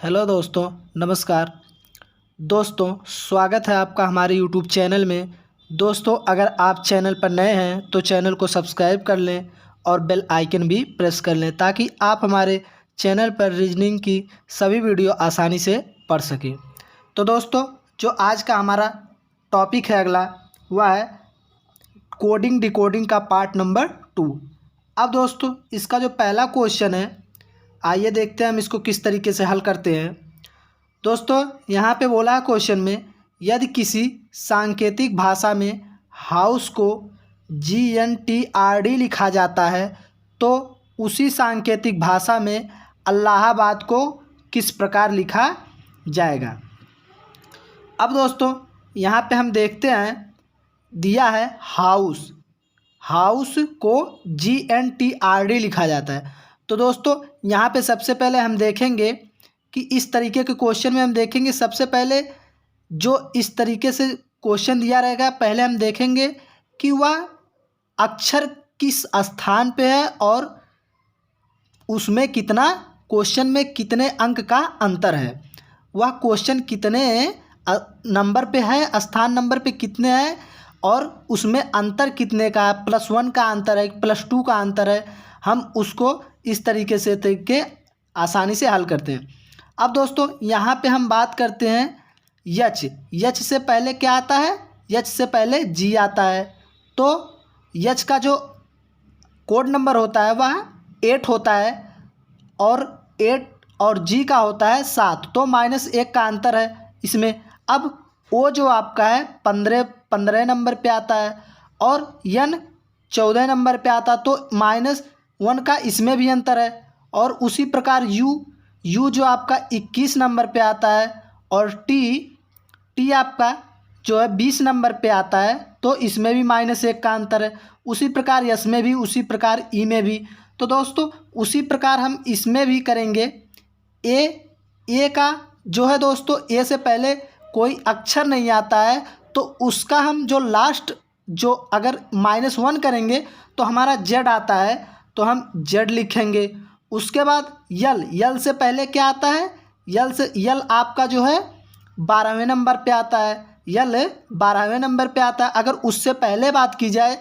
Hello दोस्तों, नमस्कार। दोस्तों, स्वागत है आपका हमारे यूट्यूब चैनल में। दोस्तों, अगर आप चैनल पर नए हैं तो चैनल को सब्सक्राइब कर लें और बेल आइकन भी प्रेस कर लें ताकि आप हमारे चैनल पर रीजनिंग की सभी वीडियो आसानी से पढ़ सकें। तो दोस्तों, जो आज का हमारा टॉपिक है अगला, वह है कोडिंग डिकोडिंग का पार्ट नंबर 2। अब दोस्तों, इसका जो पहला क्वेश्चन है, आइए देखते हैं हम इसको किस तरीके से हल करते हैं। दोस्तों, यहाँ पे बोला है क्वेश्चन में, यदि किसी सांकेतिक भाषा में हाउस को GNTRD लिखा जाता है तो उसी सांकेतिक भाषा में इलाहाबाद को किस प्रकार लिखा जाएगा। अब दोस्तों, यहाँ पे हम देखते हैं, दिया है हाउस, हाउस को GNTRD लिखा जाता है। तो दोस्तों, यहाँ पे सबसे पहले हम देखेंगे कि इस तरीके के क्वेश्चन में हम देखेंगे, सबसे पहले जो इस तरीके से क्वेश्चन दिया रहेगा, पहले हम देखेंगे कि वह अक्षर किस स्थान पे है और उसमें कितना, क्वेश्चन में कितने अंक का अंतर है, वह क्वेश्चन कितने नंबर पे है, स्थान नंबर पे कितने हैं और उसमें अंतर कितने का है, +1 का अंतर है, +2 का अंतर है। हम उसको इस तरीके से आसानी से हल करते हैं। अब दोस्तों, यहाँ पे हम बात करते हैं यच। यच से पहले क्या आता है? यच से पहले जी आता है। तो यच का जो कोड नंबर होता है वह 8 होता है और 8 और जी का होता है 7, तो -1 का अंतर है इसमें। अब ओ जो आपका है 15 नंबर पे आता है और यन 14 नंबर पे आता है, तो -1 का इसमें भी अंतर है। और उसी प्रकार यू जो आपका 21 नंबर पे आता है और टी आपका जो है 20 नंबर पे आता है, तो इसमें भी -1 का अंतर है। उसी प्रकार यस में भी, उसी प्रकार ई में भी। तो दोस्तों, उसी प्रकार हम इसमें भी करेंगे। ए का जो है दोस्तों, ए से पहले कोई अक्षर नहीं आता है, तो उसका हम जो लास्ट, जो अगर -1 करेंगे तो हमारा जेड आता है, तो हम जेड लिखेंगे। उसके बाद यल से पहले क्या आता है? यल आपका जो है 12वें नंबर पे आता है, यल 12वें नंबर पे आता है। अगर उससे पहले बात की जाए,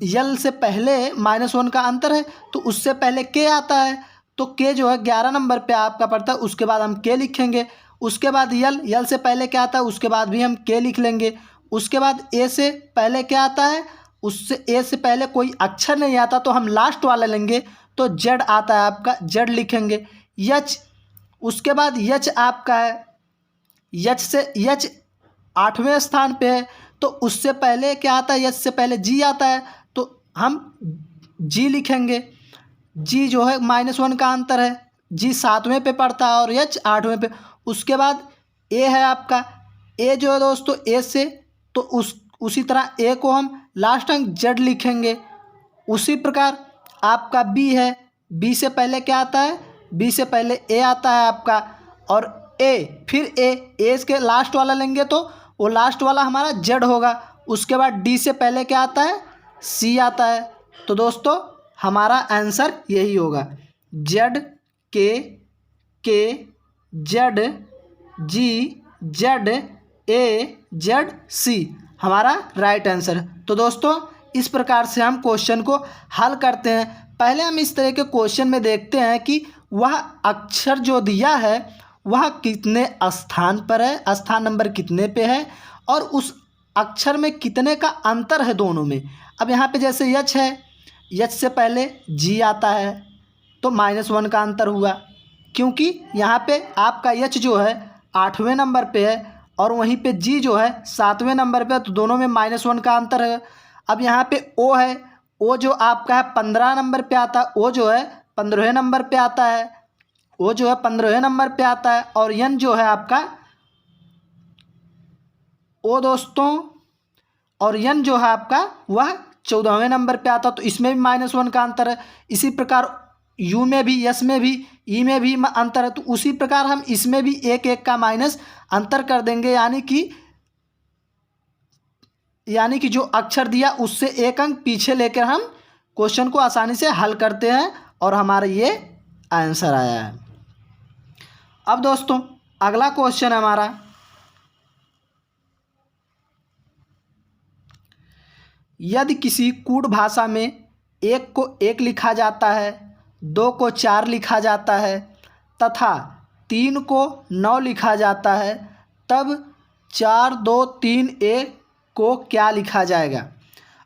यल से पहले -1 का अंतर है, तो उससे पहले के आता है, तो के जो है 11 नंबर पे आपका पड़ता है, उसके बाद हम के लिखेंगे। उसके बाद यल से पहले क्या आता है, उसके बाद भी हम के लिख लेंगे। उसके बाद ए से पहले क्या आता है, उससे ए से पहले कोई अक्षर नहीं आता, तो हम लास्ट वाला लेंगे, तो जेड आता है आपका, जेड लिखेंगे। यच, उसके बाद यच आपका है, यच 8वें स्थान पे है, तो उससे पहले क्या आता है, यच से पहले जी आता है, तो हम जी लिखेंगे। जी जो है -1 का अंतर है, जी 7वें पे पड़ता है और यच 8वें पे। उसके बाद ए है आपका, ए जो है दोस्तों, ए से तो उसी तरह ए को हम लास्ट अंक जेड लिखेंगे। उसी प्रकार आपका बी है, बी से पहले क्या आता है, बी से पहले ए आता है आपका, और ए फिर ए के लास्ट वाला लेंगे, तो वो लास्ट वाला हमारा जेड होगा। उसके बाद डी से पहले क्या आता है, सी आता है। तो दोस्तों, हमारा आंसर यही होगा, Z K Z G Z A Z C हमारा राइट आंसर है। तो दोस्तों, इस प्रकार से हम क्वेश्चन को हल करते हैं। पहले हम इस तरह के क्वेश्चन में देखते हैं कि वह अक्षर जो दिया है वह कितने स्थान पर है, स्थान नंबर कितने पे है, और उस अक्षर में कितने का अंतर है दोनों में। अब यहाँ पे जैसे यच है, यच से पहले जी आता है, तो -1 का अंतर हुआ, क्योंकि यहाँ पे आपका यच जो है 8वें नंबर पे है और वहीं पे जी जो है 7वें नंबर पे है, तो दोनों में -1 का अंतर है। अब यहाँ पे ओ है, ओ जो आपका है 15 नंबर पे आता है, ओ जो है 15वें नंबर पे आता है, ओ जो है 15वें नंबर पे आता है, और यन जो है आपका, ओ दोस्तों, और यन जो है आपका वह 14वें नंबर पे आता है, तो इसमें भी -1 का अंतर है। इसी प्रकार यू में भी, यस में भी, ई में भी अंतर है, तो उसी प्रकार हम इसमें भी 1 का माइनस अंतर कर देंगे, यानी कि जो अक्षर दिया उससे 1 अंक पीछे लेकर हम क्वेश्चन को आसानी से हल करते हैं और हमारा ये आंसर आया है। अब दोस्तों अगला क्वेश्चन हमारा, यदि किसी कूट भाषा में 1 को 1 लिखा जाता है, 2 को 4 लिखा जाता है तथा 3 को 9 लिखा जाता है, तब 4 2 3 1 को क्या लिखा जाएगा।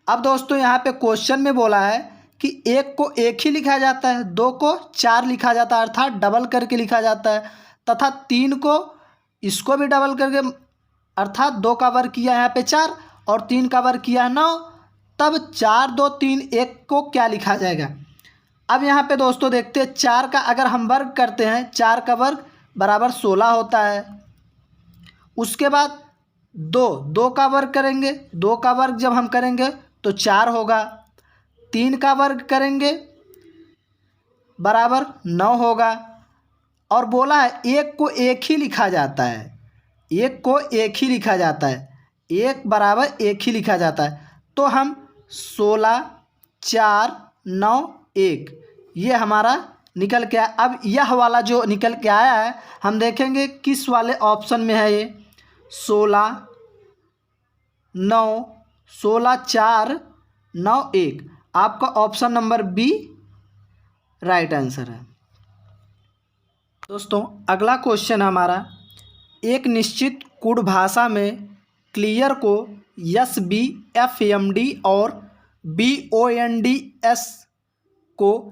अब दोस्तों यहाँ पे क्वेश्चन में बोला है कि 1 को 1 ही लिखा जाता है, 2 को 4 लिखा जाता है अर्थात डबल करके लिखा जाता है, तथा 3 को इसको भी डबल करके अर्थात 2 का वर्ग किया यहाँ पे 4 और 3 का वर्ग किया है 9, तब 4 2 3 1 को क्या लिखा जाएगा। अब यहाँ पे दोस्तों देखते हैं 4 का अगर हम वर्ग करते हैं, 4 का वर्ग बराबर 16 होता है। उसके बाद 2 का वर्ग करेंगे, 2 का वर्ग जब हम करेंगे तो 4 होगा, 3 का वर्ग करेंगे बराबर 9 होगा, और बोला है 1 को 1 ही लिखा जाता है, 1 को 1 ही लिखा जाता है, 1 बराबर 1 ही लिखा जाता है। तो हम 16 4 9 1 ये हमारा निकल के आया। अब यह वाला जो निकल के आया है हम देखेंगे किस वाले ऑप्शन में है। ये 16 9 16 4 9 1 आपका option number B right answer है। दोस्तों अगला क्वेश्चन हमारा, एक निश्चित कूट भाषा में क्लियर को SBFMD और BONDS को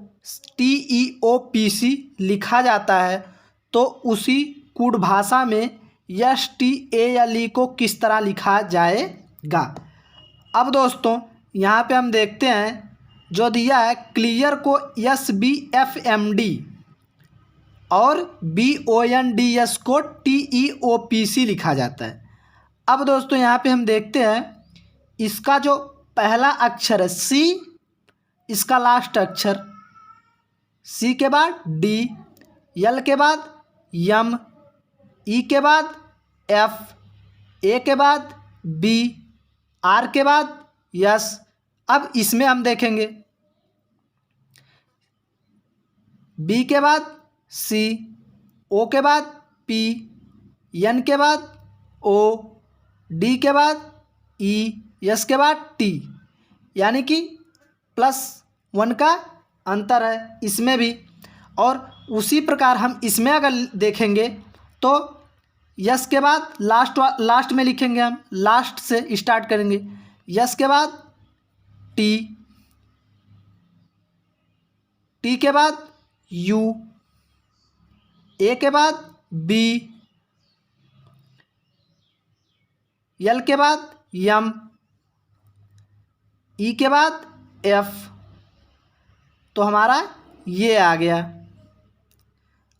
TEOPC लिखा जाता है, तो उसी कूट भाषा में STALE को किस तरह लिखा जाएगा। अब दोस्तों यहाँ पे हम देखते हैं जो दिया है क्लियर को SBFMD और BONDS को TEOPC लिखा जाता है। अब दोस्तों यहाँ पे हम देखते हैं इसका जो पहला अक्षर है C, इसका लास्ट अक्षर C के बाद D, L के बाद M, E के बाद F, A के बाद B, R के बाद S। अब इसमें हम देखेंगे B के बाद C, O के बाद P, N के बाद O, D के बाद E, S के बाद T, यानी कि +1 का अंतर है इसमें भी। और उसी प्रकार हम इसमें अगर देखेंगे तो यस के बाद लास्ट में लिखेंगे, हम लास्ट से स्टार्ट करेंगे। यस के बाद टी, टी के बाद यू, ए के बाद बी, यल के बाद यम, ई के बाद एफ। तो हमारा ये आ गया।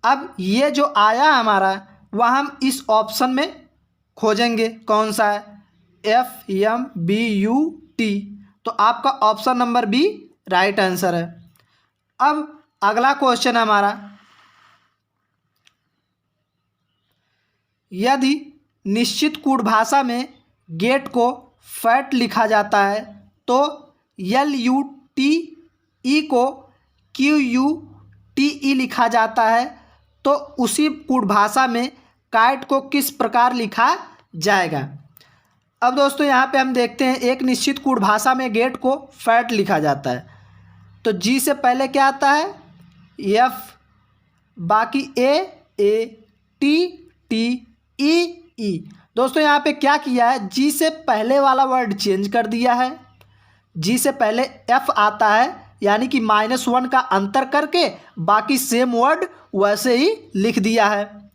अब ये जो आया हमारा वह हम इस ऑप्शन में खोजेंगे कौन सा है, FMBUT। तो आपका option number B right answer है। अब अगला क्वेश्चन हमारा, यदि निश्चित कूट भाषा में गेट को फैट लिखा जाता है तो LUTE को QUTE लिखा जाता है, तो उसी कूट भाषा में काइट को किस प्रकार लिखा जाएगा। अब दोस्तों यहाँ पे हम देखते हैं एक निश्चित कूट भाषा में गेट को फैट लिखा जाता है, तो जी से पहले क्या आता है F, बाकी A T T E। दोस्तों यहाँ पे क्या किया है, जी से पहले वाला वर्ड चेंज कर दिया है। जी से पहले F आता है यानी कि -1 का अंतर करके बाकी सेम वर्ड वैसे ही लिख दिया है।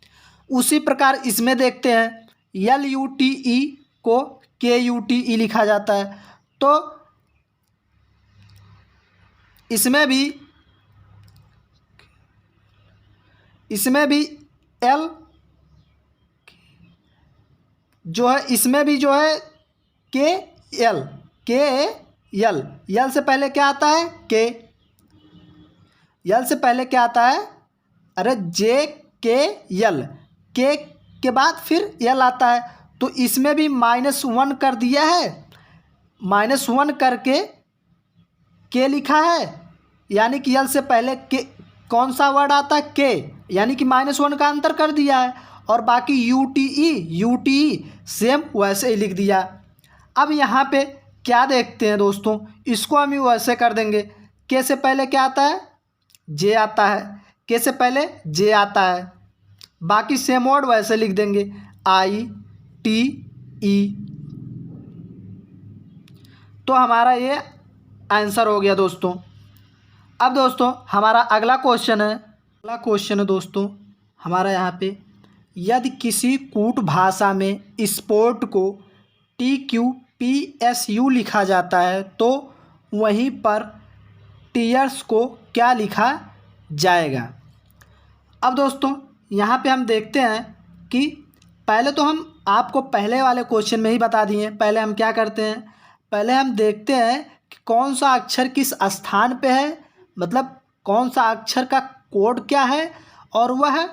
उसी प्रकार इसमें देखते हैं LUTE को KUTE लिखा जाता है, तो इसमें भी L जो है, इसमें भी जो है KL यल से पहले क्या आता है K, यल से पहले क्या आता है, अरे JKL, K के बाद फिर L आता है, तो इसमें भी -1 कर दिया है, -1 करके K लिखा है, यानी कि यल से पहले K कौन सा वर्ड आता है, के, यानी कि -1 का अंतर कर दिया है। और बाकी यूटीई सेम वैसे ही लिख दिया। अब यहाँ पे क्या देखते हैं दोस्तों, इसको हम वैसे कर देंगे। के से पहले क्या आता है, जे आता है, के से पहले जे आता है, बाकी सेम वर्ड वैसे लिख देंगे, ITE। तो हमारा ये आंसर हो गया दोस्तों। अब दोस्तों हमारा अगला क्वेश्चन है दोस्तों हमारा यहाँ पे, यदि किसी कूट भाषा में स्पोर्ट को TQPSU लिखा जाता है तो वहीं पर टीयर्स को क्या लिखा जाएगा। अब दोस्तों यहाँ पे हम देखते हैं कि पहले तो हम आपको पहले वाले क्वेश्चन में ही बता दिए। पहले हम क्या करते हैं, पहले हम देखते हैं कि कौन सा अक्षर किस स्थान पे है, मतलब कौन सा अक्षर का कोड क्या है और वह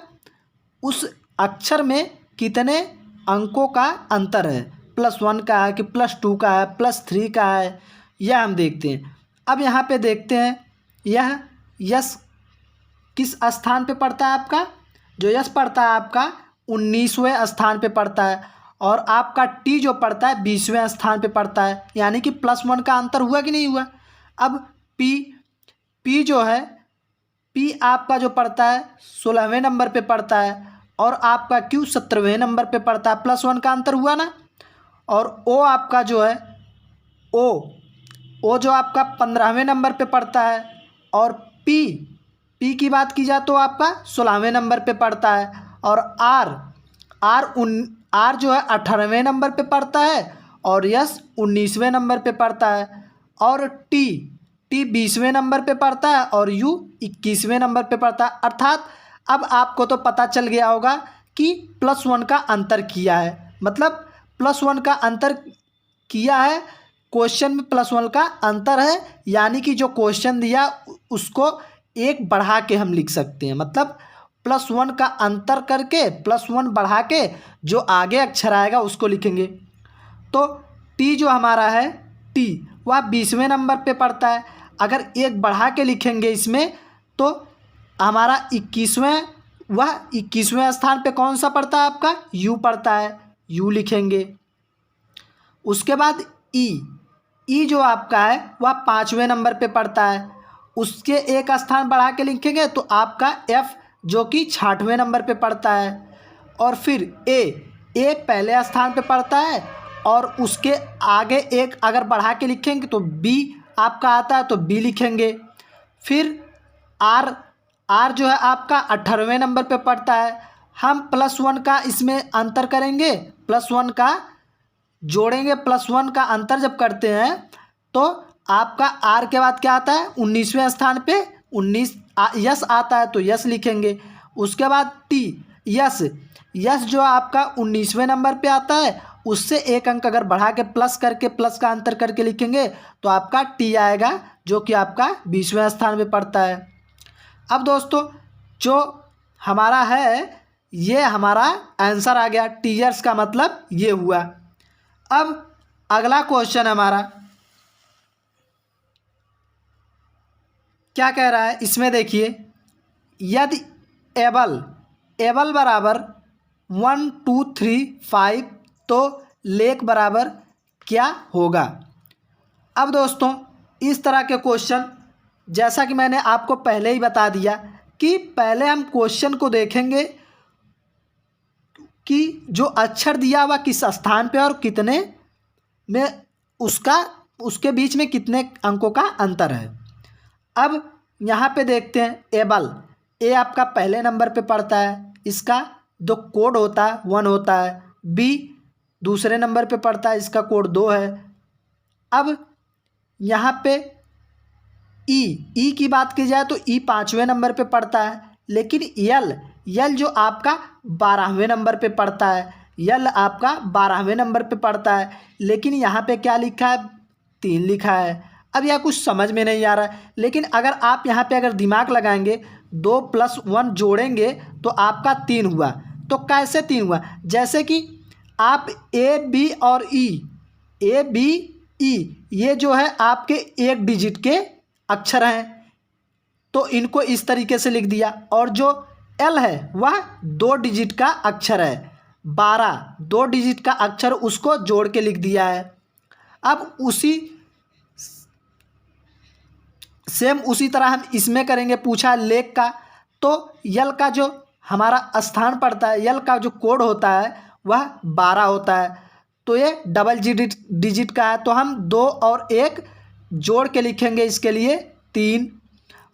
उस अक्षर में कितने अंकों का अंतर है, +1 का है कि +2 का है, +3 का है, यह हम देखते हैं। अब यहाँ पे देखते हैं यह यस किस स्थान पे पड़ता है आपका, जो यस पड़ता है आपका 19वें स्थान पे पड़ता है, और आपका टी जो पड़ता है 20वें स्थान पे पड़ता है, यानी कि +1 का अंतर हुआ कि नहीं हुआ। अब पी जो है, पी आपका जो पड़ता है 16वें नंबर पे पड़ता है, और आपका क्यू 17वें नंबर पे पड़ता है, +1 का अंतर हुआ ना। और ओ आपका जो है, ओ जो आपका 15वें नंबर पे पड़ता है, और पी की बात की जाए तो आपका 16वें नंबर पे पड़ता है, और आर जो है 18वें नंबर पे पड़ता है, और यस 19वें नंबर पे पड़ता है, और टी 20वें नंबर पे पड़ता है, और यू 21वें नंबर पे पड़ता है। अर्थात अब आपको तो पता चल गया होगा कि +1 का अंतर किया है, मतलब +1 का अंतर किया है, क्वेश्चन में +1 का अंतर है, यानी कि जो क्वेश्चन दिया उसको एक बढ़ा के हम लिख सकते हैं, मतलब +1 का अंतर करके +1 बढ़ा के जो आगे अक्षर आएगा उसको लिखेंगे। तो टी जो हमारा है, टी वह 20वें नंबर पे पड़ता है। अगर एक बढ़ा के लिखेंगे इसमें तो हमारा 21वें स्थान पे कौन सा पड़ता है आपका, यू पड़ता है, यू लिखेंगे। उसके बाद ई जो आपका है वह 5वें नंबर पे पड़ता है, उसके एक स्थान बढ़ा के लिखेंगे तो आपका एफ जो कि 66वें नंबर पे पड़ता है। और फिर ए पहले स्थान पे पड़ता है, और उसके आगे एक अगर बढ़ा के लिखेंगे तो बी आपका आता है, तो बी लिखेंगे। फिर आर जो है आपका 18वें नंबर पे पड़ता है। हम +1 का इसमें अंतर करेंगे, +1 का जोड़ेंगे, +1 का अंतर जब करते हैं तो आपका आर के बाद क्या आता है, 19वें स्थान पे 19 यस आता है, तो यस लिखेंगे। उसके बाद टी यस जो आपका 19वें नंबर पे आता है, उससे एक अंक अगर बढ़ा के प्लस करके प्लस का अंतर करके लिखेंगे तो आपका टी आएगा, जो कि आपका 20वें स्थान पे पड़ता है। अब दोस्तों जो हमारा है ये हमारा आंसर आ गया, टीयर्स का मतलब ये हुआ। अब अगला क्वेश्चन हमारा क्या कह रहा है, इसमें देखिए, यदि एबल बराबर 1 2 3 5 तो लेक बराबर क्या होगा। अब दोस्तों इस तरह के क्वेश्चन, जैसा कि मैंने आपको पहले ही बता दिया कि पहले हम क्वेश्चन को देखेंगे कि जो अक्षर दिया हुआ किस स्थान पे और कितने में उसके बीच में कितने अंकों का अंतर है। अब यहाँ पे देखते हैं एबल, ए आपका पहले नंबर पे पड़ता है, इसका जो कोड होता है 1 होता है। बी दूसरे नंबर पे पड़ता है, इसका कोड 2 है। अब यहाँ पे ई की बात की जाए तो ई 5वें नंबर पे पड़ता है, लेकिन यल जो आपका 12वें नंबर पे पड़ता है, यल आपका 12वें नंबर पे पड़ता है, लेकिन यहाँ पे क्या लिखा है, 3 लिखा है। अब यह कुछ समझ में नहीं आ रहा है, लेकिन अगर आप यहाँ पे अगर दिमाग लगाएंगे 2 + 1 जोड़ेंगे तो आपका 3 हुआ। तो कैसे 3 हुआ, जैसे कि आप ए बी और ई ये जो है आपके 1 डिजिट के अक्षर हैं, तो इनको इस तरीके से लिख दिया। और जो एल है वह 2 डिजिट का अक्षर है, 12 2 डिजिट का अक्षर, उसको जोड़ के लिख दिया है। अब उसी तरह हम इसमें करेंगे। पूछा लेक का, तो यल का जो हमारा स्थान पड़ता है, यल का जो कोड होता है वह 12 होता है। तो ये डबल डिजिट का है, तो हम 2 और 1 जोड़ के लिखेंगे, इसके लिए 3।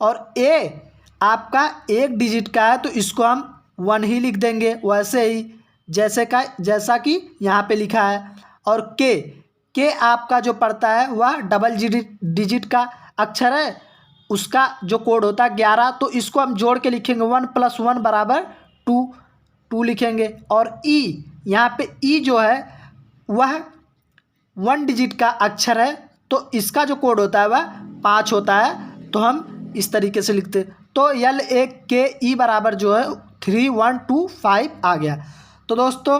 और ए आपका 1 डिजिट का है, तो इसको हम 1 ही लिख देंगे, वैसे ही जैसा कि यहाँ पे लिखा है। और के आपका जो पड़ता है वह डबल डिजिट का अक्षर है, उसका जो कोड होता है 11, तो इसको हम जोड़ के लिखेंगे 1 + 1 = 2 लिखेंगे। और ई, यहाँ पे ई जो है वह 1 डिजिट का अक्षर है, तो इसका जो कोड होता है वह 5 होता है, तो हम इस तरीके से लिखते। तो L1 के ई बराबर जो है 3125 आ गया। तो दोस्तों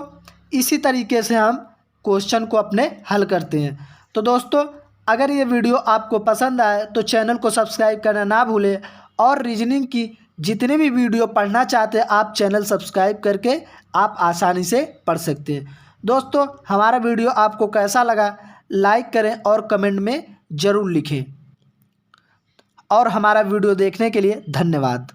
इसी तरीके से हम क्वेश्चन को अपने हल करते हैं। तो दोस्तों अगर ये वीडियो आपको पसंद आए तो चैनल को सब्सक्राइब करना ना भूलें, और रीजनिंग की जितने भी वीडियो पढ़ना चाहते हैं आप चैनल सब्सक्राइब करके आप आसानी से पढ़ सकते हैं। दोस्तों हमारा वीडियो आपको कैसा लगा लाइक करें और कमेंट में ज़रूर लिखें, और हमारा वीडियो देखने के लिए धन्यवाद।